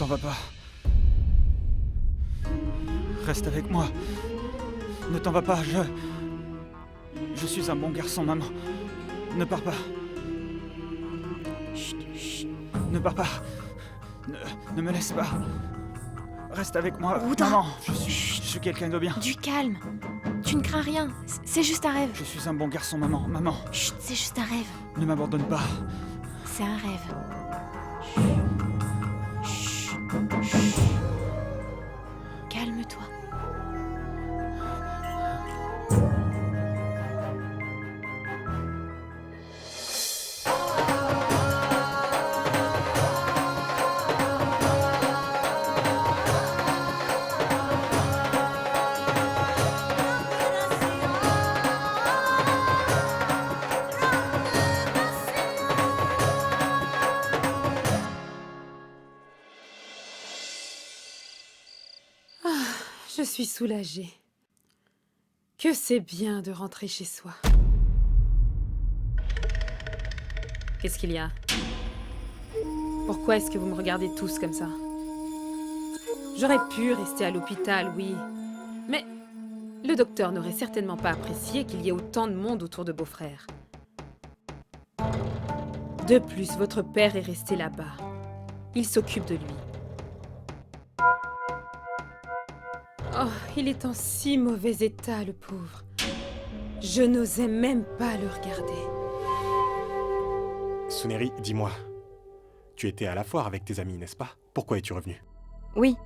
t'en vas pas. Reste avec moi. Ne t'en vas pas, Je suis un bon garçon, maman. Ne pars pas. Chut, chut. Ne pars pas. Ne me laisse pas. Reste avec moi, Rudra. maman. Je suis quelqu'un de bien. Du calme. Tu ne crains rien. C'est juste un rêve. Je suis un bon garçon, maman. Maman, Chut, c'est juste un rêve. ne m'abandonne pas. C'est un rêve. Chut. Chut. Calme-toi. Je suis soulagée. Que c'est bien de rentrer chez soi. Qu'est-ce qu'il y a? Pourquoi est-ce que vous me regardez tous comme ça? J'aurais pu rester à l'hôpital, oui. Mais le docteur n'aurait certainement pas apprécié qu'il y ait autant de monde autour de beau-frère. De plus, votre père est resté là-bas. Il s'occupe de lui. Oh, il est en si mauvais état, le pauvre. Je n'osais même pas le regarder. Suneri, dis-moi. Tu étais à la foire avec tes amis, n'est-ce pas? Pourquoi es-tu revenu? Oui.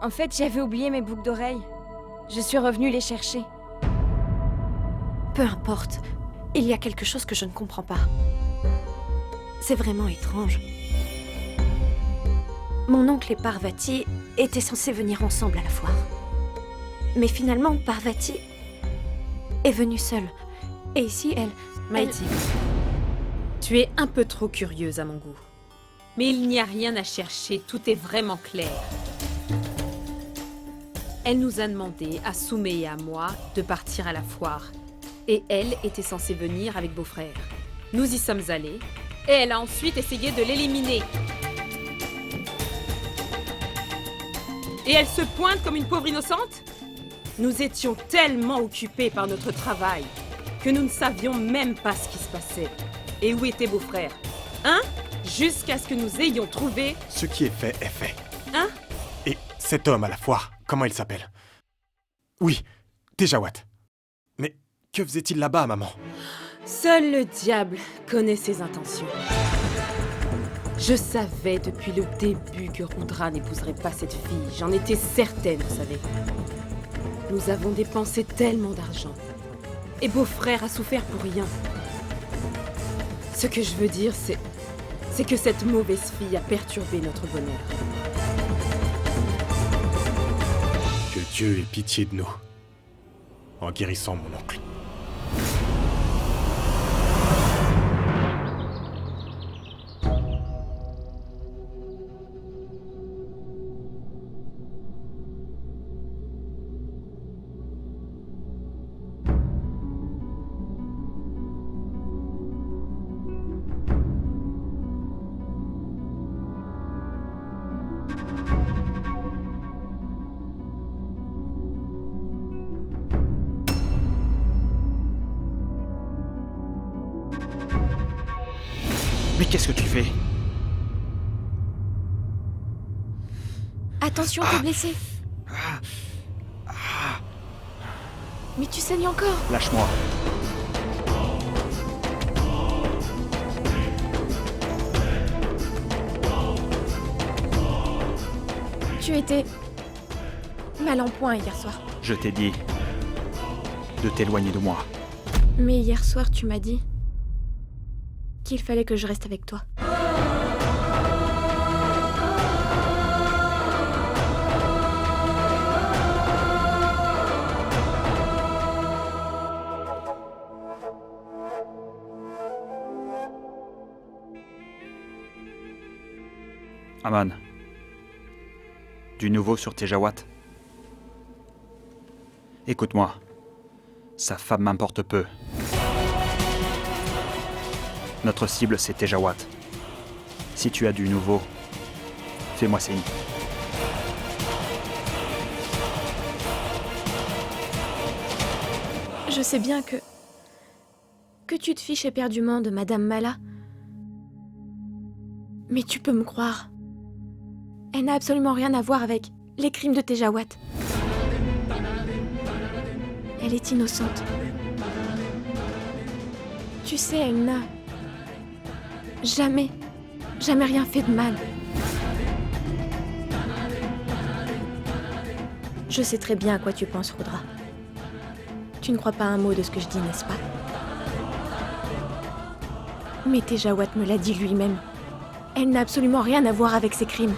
En fait, j'avais oublié mes boucles d'oreilles. Je suis revenue les chercher. Peu importe. Il y a quelque chose que je ne comprends pas. C'est vraiment étrange. Mon oncle et Parvati étaient censés venir ensemble à la foire. Mais finalement, Parvati est venue seule. Et ici, elle... Maïti, tu es un peu trop curieuse à mon goût. Mais il n'y a rien à chercher, tout est vraiment clair. Elle nous a demandé, à Soumé et à moi, de partir à la foire. Et elle était censée venir avec beau-frère. Nous y sommes allés, et elle a ensuite essayé de l'éliminer. Et elle se pointe comme une pauvre innocente? Nous étions tellement occupés par notre travail que nous ne savions même pas ce qui se passait. Et où était beau-frère? Hein? Jusqu'à ce que nous ayons trouvé... Ce qui est fait. Hein? Et cet homme à la foire, comment il s'appelle? Oui, Tejawat. Mais que faisait-il là-bas, maman? Seul le diable connaît ses intentions. Je savais depuis le début que Rudra n'épouserait pas cette fille. J'en étais certaine, vous savez. Nous avons dépensé tellement d'argent. Et beau-frère a souffert pour rien. Ce que je veux dire, c'est que cette mauvaise fille a perturbé notre bonheur. Que Dieu ait pitié de nous, en guérissant mon oncle. Mais qu'est-ce que tu fais? Attention, t'es blessé. Mais tu saignes encore. Lâche-moi. Tu étais mal en point hier soir. Je t'ai dit de t'éloigner de moi. Mais hier soir, tu m'as dit qu'il fallait que je reste avec toi. Aman. Du nouveau sur Tejawat. Écoute-moi. Sa femme m'importe peu. Notre cible, c'est Tejawat. Si tu as du nouveau, fais-moi signe. Je sais bien que tu te fiches éperdument de Madame Mala. Mais tu peux me croire. Elle n'a absolument rien à voir avec les crimes de Tejawat. Elle est innocente. Tu sais, elle n'a jamais rien fait de mal. Je sais très bien à quoi tu penses, Rudra. Tu ne crois pas un mot de ce que je dis, n'est-ce pas? Mais Tejawat me l'a dit lui-même. Elle n'a absolument rien à voir avec ces crimes.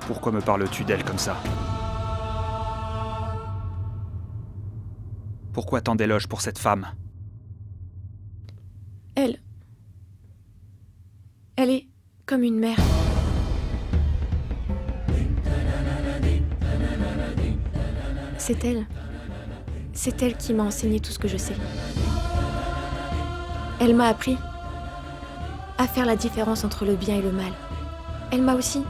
Pourquoi me parles-tu d'elle comme ça? Pourquoi tant d'éloges pour cette femme? Elle est comme une mère. C'est elle qui m'a enseigné tout ce que je sais. Elle m'a appris à faire la différence entre le bien et le mal. Elle m'a aussi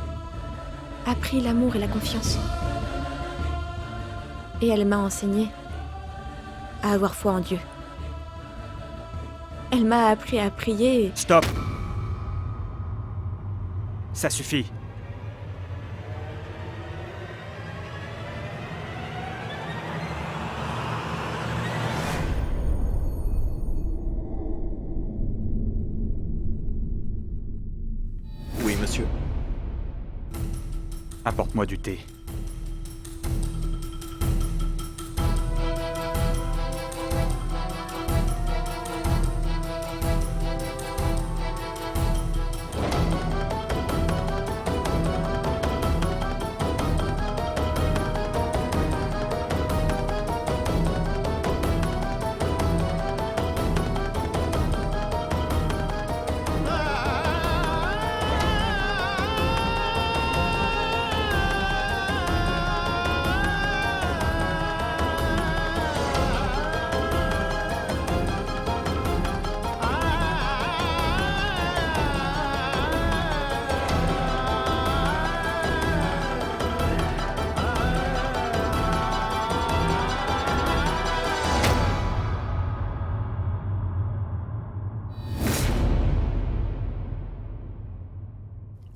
appris l'amour et la confiance. Et elle m'a enseigné à avoir foi en Dieu. Elle m'a appris à prier et... Stop! Ça suffit. Oui, monsieur. Apporte-moi du thé.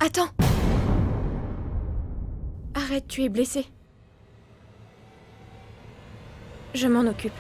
Attends! Arrête, tu es blessé. Je m'en occupe.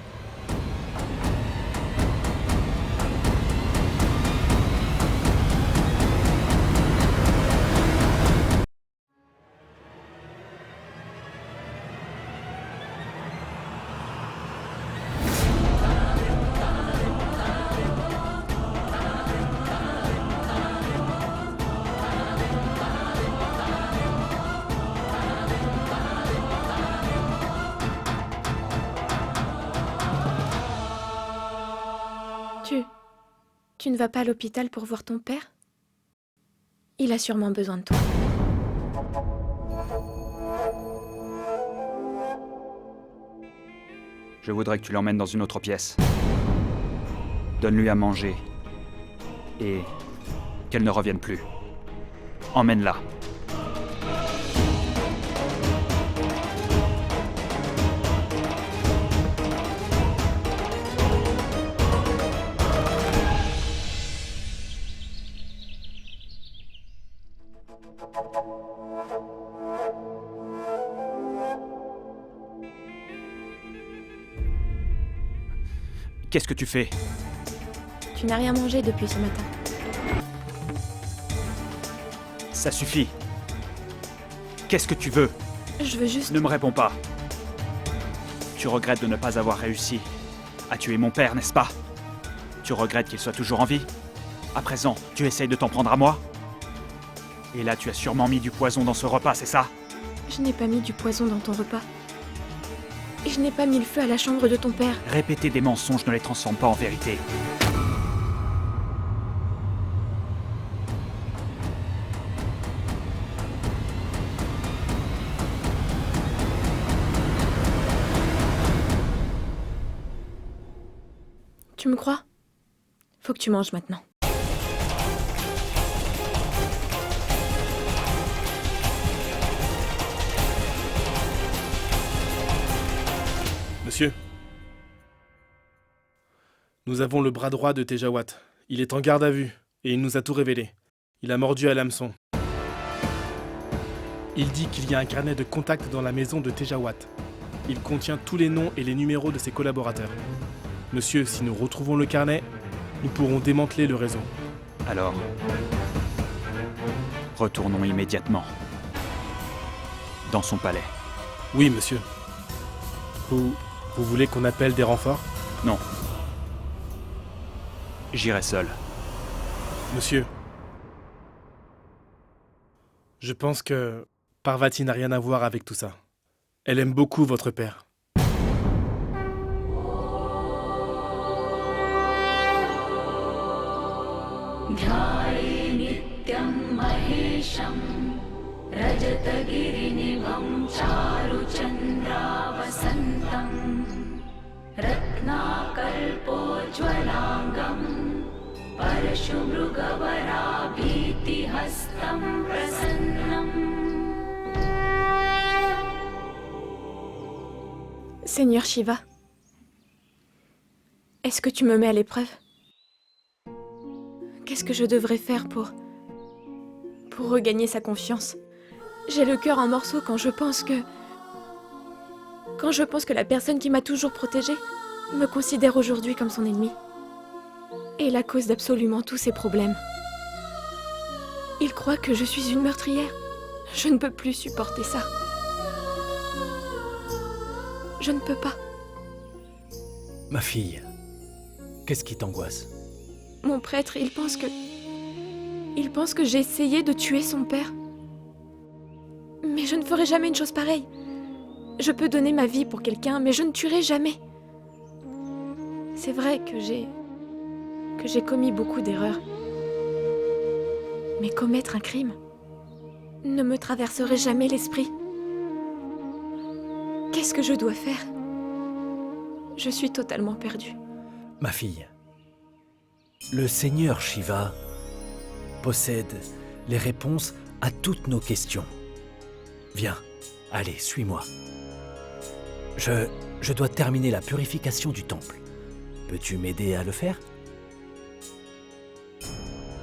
Tu ne vas pas à l'hôpital pour voir ton père? Il a sûrement besoin de toi. Je voudrais que tu l'emmènes dans une autre pièce. Donne-lui à manger. Et qu'elle ne revienne plus. Emmène-la. Qu'est-ce que tu fais? Tu n'as rien mangé depuis ce matin. Ça suffit. Qu'est-ce que tu veux? Je veux juste... Ne me réponds pas. Tu regrettes de ne pas avoir réussi à tuer mon père, n'est-ce pas? Tu regrettes qu'il soit toujours en vie? À présent, tu essayes de t'en prendre à moi? Et là, tu as sûrement mis du poison dans ce repas, c'est ça? Je n'ai pas mis du poison dans ton repas. Et je n'ai pas mis le feu à la chambre de ton père. Répéter des mensonges ne les transforme pas en vérité. Tu me crois? Faut que tu manges maintenant. Monsieur, nous avons le bras droit de Tejawat. Il est en garde à vue, et il nous a tout révélé. Il a mordu à l'hameçon. Il dit qu'il y a un carnet de contact dans la maison de Tejawat. Il contient tous les noms et les numéros de ses collaborateurs. Monsieur, si nous retrouvons le carnet, nous pourrons démanteler le réseau. Alors, retournons immédiatement dans son palais. Oui, monsieur. Vous voulez qu'on appelle des renforts? Non. J'irai seul. Monsieur, je pense que Parvati n'a rien à voir avec tout ça. Elle aime beaucoup votre père. Seigneur Shiva, est-ce que tu me mets à l'épreuve? Qu'est-ce que je devrais faire pour regagner sa confiance? J'ai le cœur en morceaux quand je pense que la personne qui m'a toujours protégée me considère aujourd'hui comme son ennemi. Et la cause d'absolument tous ses problèmes. Il croit que je suis une meurtrière. Je ne peux plus supporter ça. Je ne peux pas. Ma fille, qu'est-ce qui t'angoisse? Mon prêtre, il pense que j'ai essayé de tuer son père. Mais je ne ferai jamais une chose pareille. Je peux donner ma vie pour quelqu'un, mais je ne tuerai jamais. C'est vrai que j'ai commis beaucoup d'erreurs. Mais commettre un crime ne me traverserait jamais l'esprit. Qu'est-ce que je dois faire? Je suis totalement perdue. Ma fille, le Seigneur Shiva possède les réponses à toutes nos questions. Viens, allez, suis-moi. Je dois terminer la purification du temple. Peux-tu m'aider à le faire?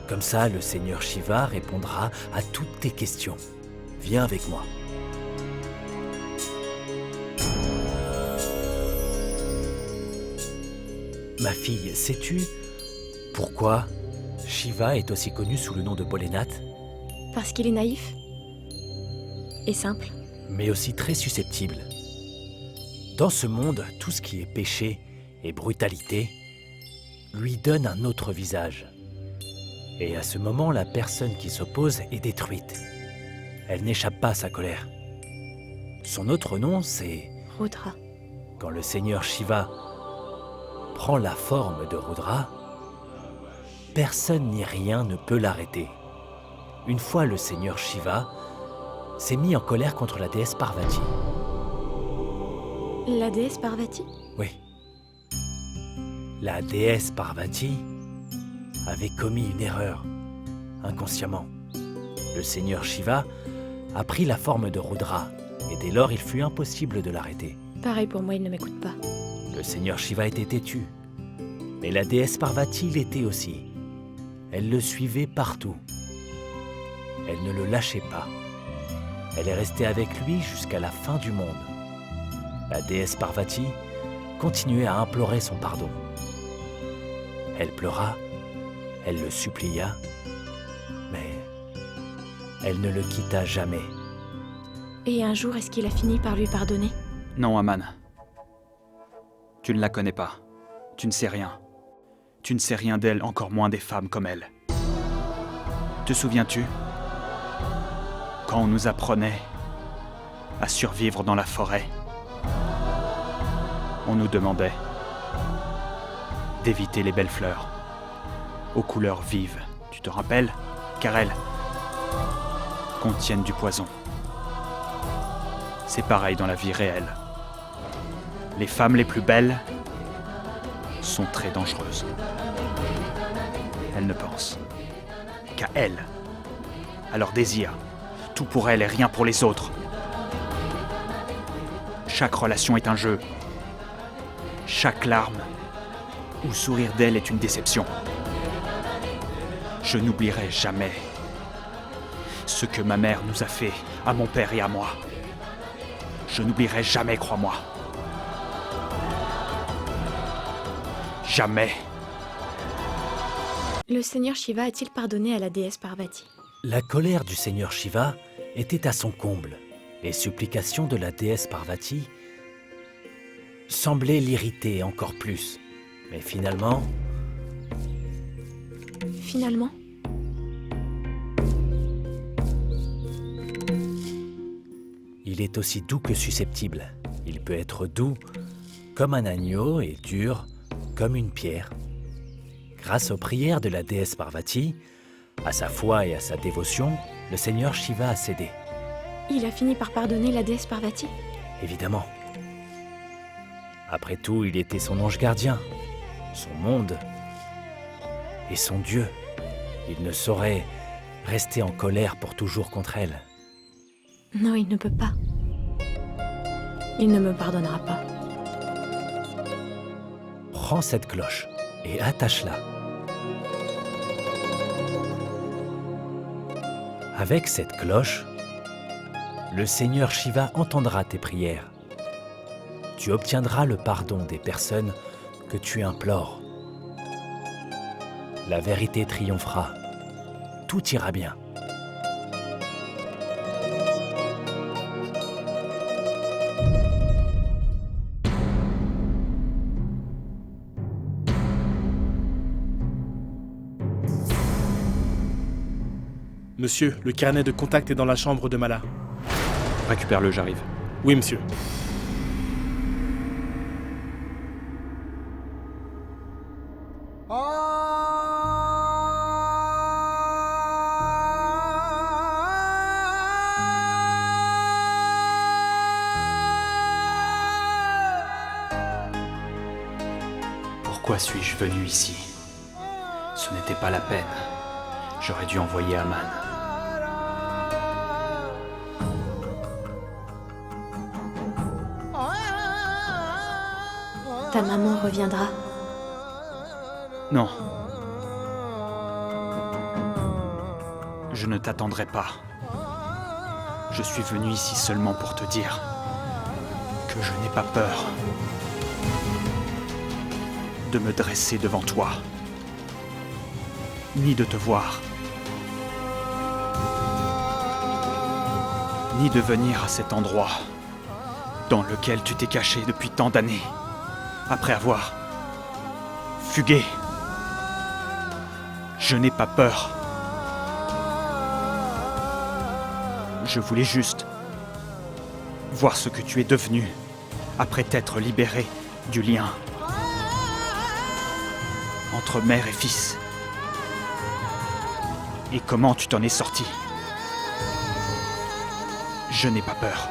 Comme ça, le Seigneur Shiva répondra à toutes tes questions. Viens avec moi. Ma fille, sais-tu pourquoi Shiva est aussi connu sous le nom de Bholénath? Parce qu'il est naïf et simple. Mais aussi très susceptible. Dans ce monde, tout ce qui est péché et brutalité lui donne un autre visage. Et à ce moment, la personne qui s'oppose est détruite. Elle n'échappe pas à sa colère. Son autre nom, c'est Rudra. Quand le Seigneur Shiva prend la forme de Rudra, personne ni rien ne peut l'arrêter. Une fois le Seigneur Shiva s'est mis en colère contre la déesse Parvati. La déesse Parvati? Oui. La déesse Parvati avait commis une erreur, inconsciemment. Le Seigneur Shiva a pris la forme de Rudra, et dès lors il fut impossible de l'arrêter. Pareil pour moi, il ne m'écoute pas. Le Seigneur Shiva était têtu, mais la déesse Parvati l'était aussi. Elle le suivait partout. Elle ne le lâchait pas. Elle est restée avec lui jusqu'à la fin du monde. La déesse Parvati continuait à implorer son pardon. Elle pleura, elle le supplia, mais elle ne le quitta jamais. Et un jour, est-ce qu'il a fini par lui pardonner? Non, Aman. Tu ne la connais pas. Tu ne sais rien. Tu ne sais rien d'elle, encore moins des femmes comme elle. Te souviens-tu? Quand on nous apprenait à survivre dans la forêt, on nous demandait d'éviter les belles fleurs, aux couleurs vives. Tu te rappelles? Car elles contiennent du poison. C'est pareil dans la vie réelle. Les femmes les plus belles sont très dangereuses. Elles ne pensent qu'à elles, à leur désir. Tout pour elles et rien pour les autres. Chaque relation est un jeu. Chaque larme ou sourire d'elle est une déception. Je n'oublierai jamais ce que ma mère nous a fait à mon père et à moi. Je n'oublierai jamais, crois-moi. Jamais. Le Seigneur Shiva a-t-il pardonné à la déesse Parvati? La colère du seigneur Shiva était à son comble. Les supplications de la déesse Parvati semblaient l'irriter encore plus. Mais finalement, Finalement, il est aussi doux que susceptible. Il peut être doux comme un agneau et dur comme une pierre. Grâce aux prières de la déesse Parvati, à sa foi et à sa dévotion, le seigneur Shiva a cédé. il a fini par pardonner la déesse Parvati. Évidemment. Après tout, il était son ange gardien, son monde et son Dieu. Il ne saurait rester en colère pour toujours contre elle. Non, il ne peut pas. Il ne me pardonnera pas. Prends cette cloche et attache-la. Avec cette cloche, le Seigneur Shiva entendra tes prières. Tu obtiendras le pardon des personnes que tu implores. La vérité triomphera. Tout ira bien. Monsieur, le carnet de contact est dans la chambre de Mala. Récupère-le, j'arrive. Oui, monsieur. Pourquoi suis-je venu ici? Ce n'était pas la peine. J'aurais dû envoyer Aman. Ta maman reviendra. Non. Je ne t'attendrai pas. Je suis venu ici seulement pour te dire que je n'ai pas peur de me dresser devant toi, ni de te voir, ni de venir à cet endroit dans lequel tu t'es caché depuis tant d'années, après avoir fugué. Je n'ai pas peur. Je voulais juste voir ce que tu es devenu après t'être libéré du lien entre mère et fils. Et comment tu t'en es sorti. Je n'ai pas peur.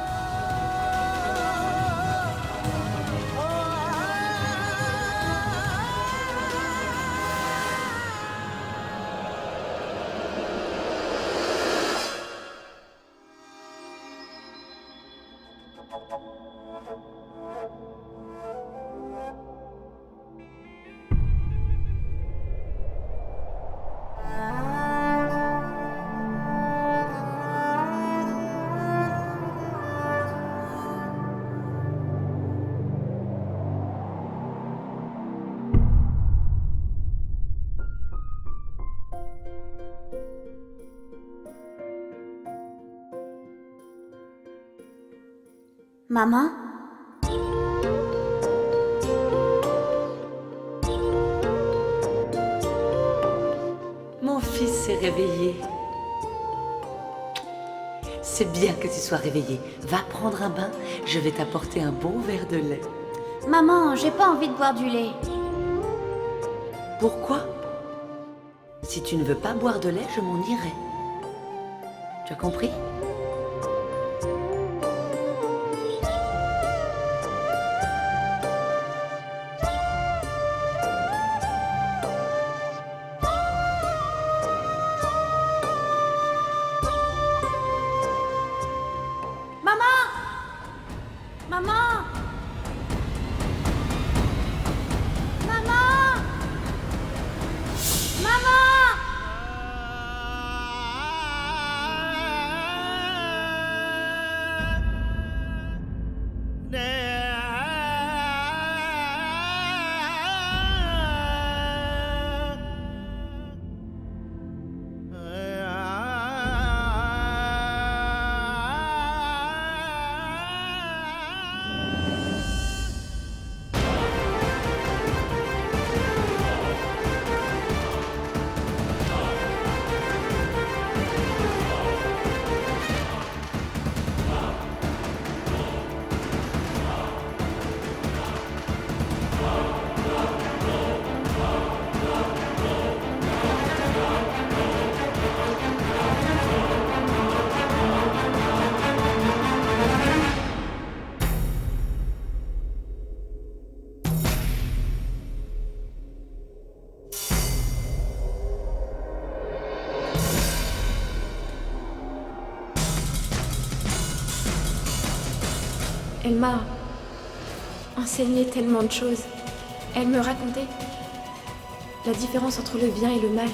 Maman? Mon fils s'est réveillé. C'est bien que tu sois réveillé. Va prendre un bain, je vais t'apporter un bon verre de lait. Maman, j'ai pas envie de boire du lait. Pourquoi? Si tu ne veux pas boire de lait, je m'en irai. Tu as compris? Maman! Elle m'a enseigné tellement de choses. Elle me racontait la différence entre le bien et le mal.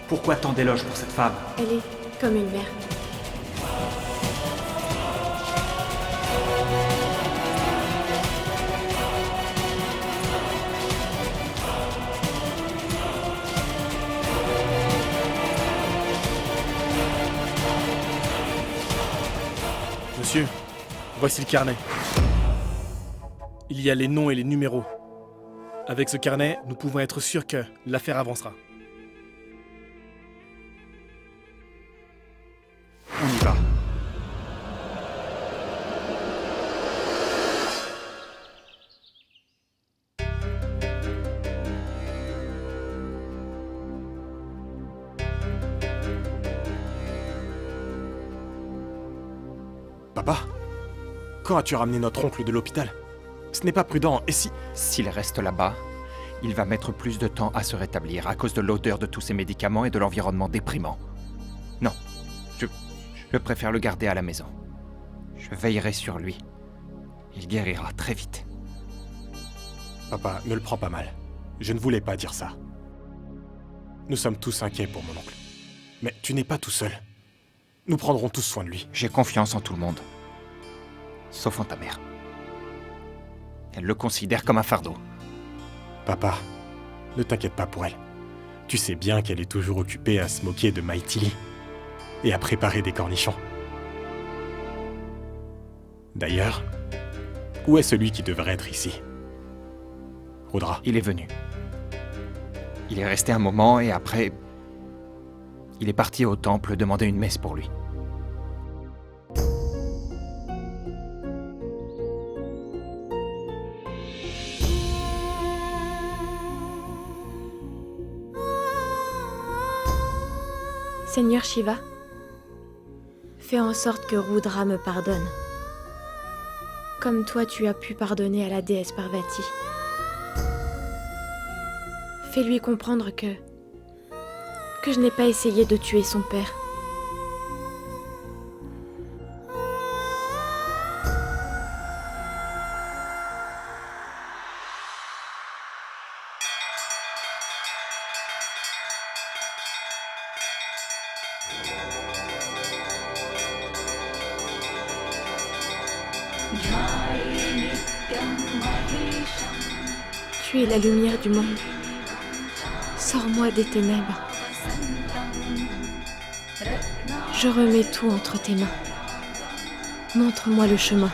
Pourquoi tant d'éloges pour cette femme? Elle est comme une mère. Monsieur, voici le carnet. Il y a les noms et les numéros. Avec ce carnet, nous pouvons être sûrs que l'affaire avancera. On y va. Papa, quand as-tu ramené notre oncle de l'hôpital? Ce n'est pas prudent, et si... S'il reste là-bas, il va mettre plus de temps à se rétablir à cause de l'odeur de tous ces médicaments et de l'environnement déprimant. Non, je préfère le garder à la maison. Je veillerai sur lui. Il guérira très vite. Papa, ne le prends pas mal. Je ne voulais pas dire ça. Nous sommes tous inquiets pour mon oncle. Mais tu n'es pas tout seul. Nous prendrons tous soin de lui. J'ai confiance en tout le monde. Sauf en ta mère. Elle le considère comme un fardeau. Papa, ne t'inquiète pas pour elle. Tu sais bien qu'elle est toujours occupée à se moquer de Maïtili et à préparer des cornichons. D'ailleurs, où est celui qui devrait être ici? Rudra. Il est venu. Il est resté un moment et après... Il est parti au temple demander une messe pour lui. Seigneur Shiva, fais en sorte que Rudra me pardonne. Comme toi tu as pu pardonner à la déesse Parvati. Fais-lui comprendre que je n'ai pas essayé de tuer son père. Tu es la lumière du monde. Sors-moi des ténèbres. Je remets tout entre tes mains. Montre-moi le chemin.